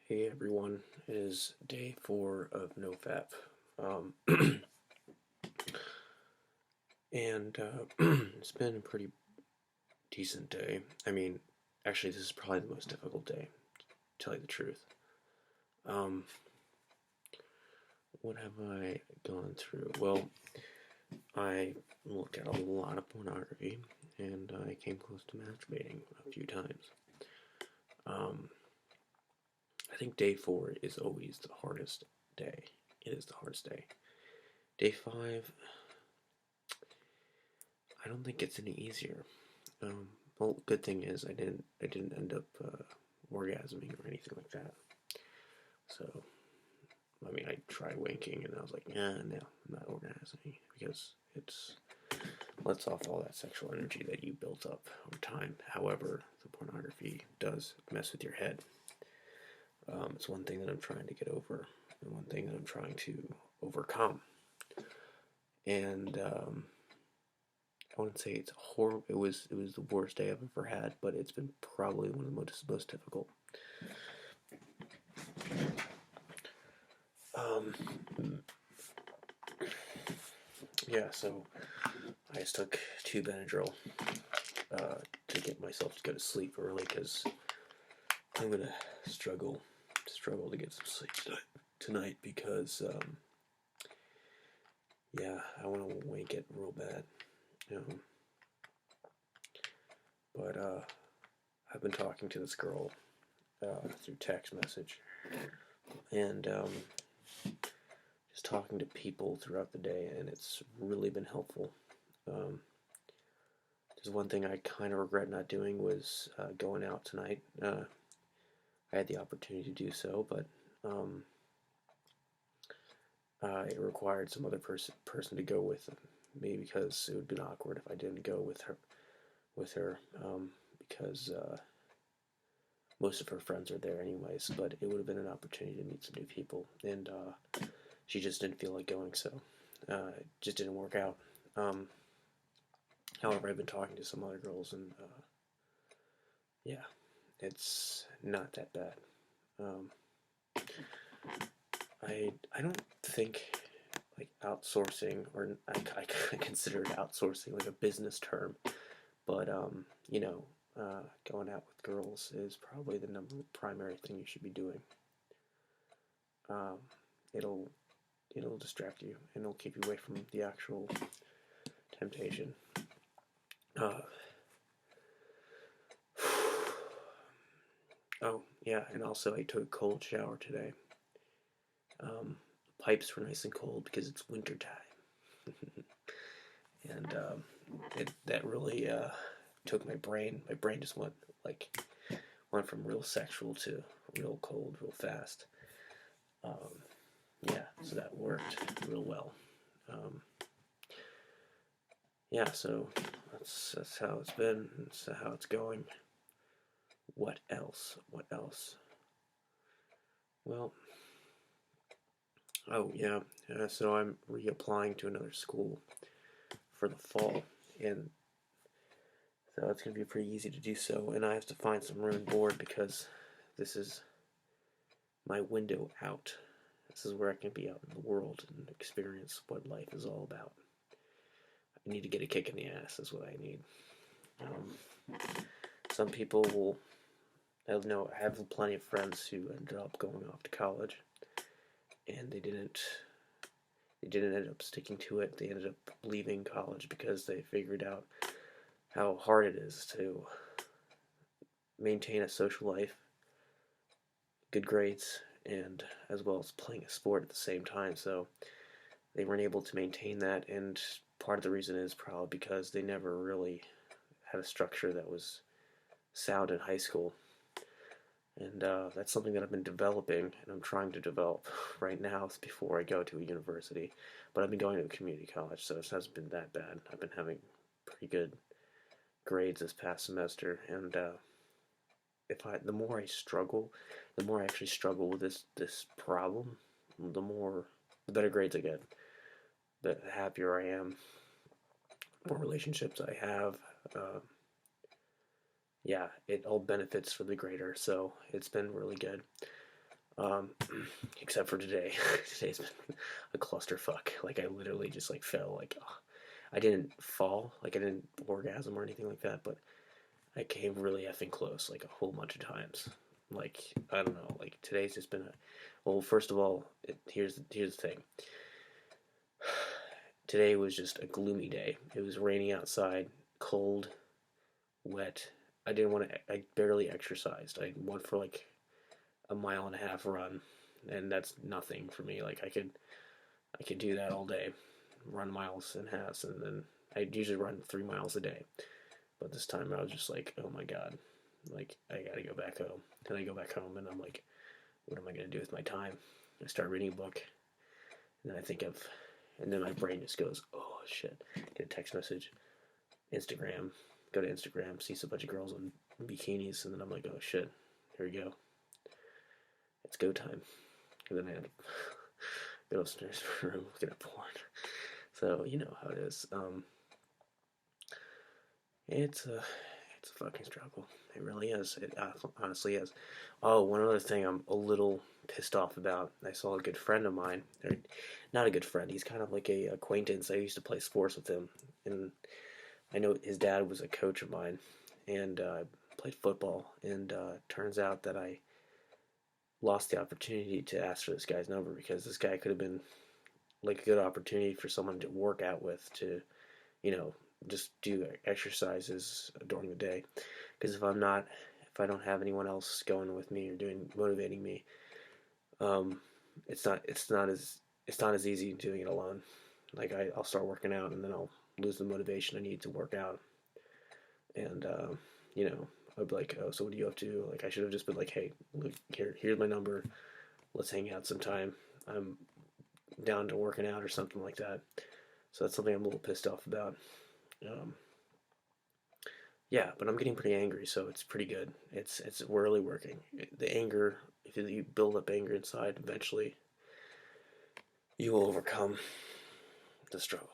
Hey everyone, it is day 4 of NoFap. Um, and it's been a pretty decent day. I mean, actually, this is probably the most difficult day, to tell you the truth. Um, what have I gone through? Well, I looked at a lot of pornography, and I came close to masturbating a few times. Um, I think day 4 is always the hardest day. It is the hardest day. Day 5, I don't think it's any easier. Well, good thing is I didn't end up orgasming or anything like that. So, I mean, I tried winking and I was like, no, I'm not orgasming because it's lets off all that sexual energy that you built up over time. However, the pornography does mess with your head. It's one thing that I'm trying to get over, and one thing that I'm trying to overcome. And I wouldn't say it's horrible. It was the worst day I've ever had, but it's been probably one of the most difficult. Um, yeah, so I just took 2 Benadryl to get myself to go to sleep early because I'm gonna struggle to get some sleep tonight because yeah, I want to wake it real bad. Um, but I've been talking to this girl through text message, and just talking to people throughout the day, and it's really been helpful. Um, there's one thing I kind of regret not doing was going out tonight. I had the opportunity to do so, but um, it required some other person to go with me because it would have been awkward if I didn't go with her because most of her friends are there anyways. But it would have been an opportunity to meet some new people, and she just didn't feel like going, so it just didn't work out. However, I've been talking to some other girls, and yeah, it's not that bad. Um, I don't think like outsourcing, or I consider it outsourcing like a business term, but going out with girls is probably the primary thing you should be doing. Um, it'll it'll distract you and it'll keep you away from the actual temptation. Uh, oh yeah, and also I took a cold shower today. Pipes were nice and cold because it's winter time, and that really took my brain. My brain just went from real sexual to real cold real fast. Um, yeah, so that worked real well. Um, yeah, so that's how it's been. That's how it's going. What else? What else? Well, oh yeah. So I'm reapplying to another school for the fall, and so it's gonna be pretty easy to do so. And I have to find some room and board because this is my window out. This is where I can be out in the world and experience what life is all about. I need to get a kick in the ass. Is what I need. Some people will. I have plenty of friends who ended up going off to college, and they didn't. They didn't end up sticking to it. They ended up leaving college because they figured out how hard it is to maintain a social life, good grades, and as well as playing a sport at the same time. So they weren't able to maintain that, and part of the reason is probably because they never really had a structure that was sound in high school. And that's something that I've been developing, and I'm trying to develop right now before I go to a university. But I've been going to a community college, so it hasn't been that bad. I've been having pretty good grades this past semester, and the more I struggle, the more I actually struggle with this problem, the better grades I get, the happier I am, more relationships I have. Yeah, it all benefits for the greater, so it's been really good. Um, except for today. Today's been a clusterfuck. Like I literally just like fell. Like I didn't fall. Like I didn't orgasm or anything like that. But I came really effing close. Like a whole bunch of times. Like I don't know. Like today's just been a. Well, first of all, here's the thing. Today was just a gloomy day. It was raining outside, cold, wet. I didn't want to. I barely exercised. I went for like a mile and a half run, and that's nothing for me. Like I could do that all day, run miles and halves, and then I usually run 3 miles a day. But this time I was just like, oh my god, like I gotta go back home. And I go back home, and I'm like, what am I gonna do with my time? I start reading a book, and then I think of, and then my brain just goes, oh shit, get a text message, Instagram, go to Instagram, see a bunch of girls in bikinis, and then I'm like, oh shit, here we go, it's go time. And then I had to go upstairs to my room, looking at porn. So you know how it is. It's a fucking struggle. It really is. It honestly is. Oh, one other thing I'm a little pissed off about. I saw a good friend of mine, or not a good friend. He's kind of like a acquaintance. I used to play sports with him, and I know his dad was a coach of mine, and played football. And turns out that I lost the opportunity to ask for this guy's number because this guy could have been like a good opportunity for someone to work out with, to you know just do exercises during the day. Because if I don't have anyone else going with me or doing motivating me, um, it's not as easy doing it alone. Like I'll start working out and then I'll lose the motivation I need to work out, and you know I'd be like, oh, so what do you have to do? Like I should have just been like, hey, look, here's my number, let's hang out sometime. I'm down to working out or something like that. So that's something I'm a little pissed off about. Um, yeah, but I'm getting pretty angry, so it's pretty good. It's really working. The anger, if you build up anger inside, eventually you will overcome the struggle.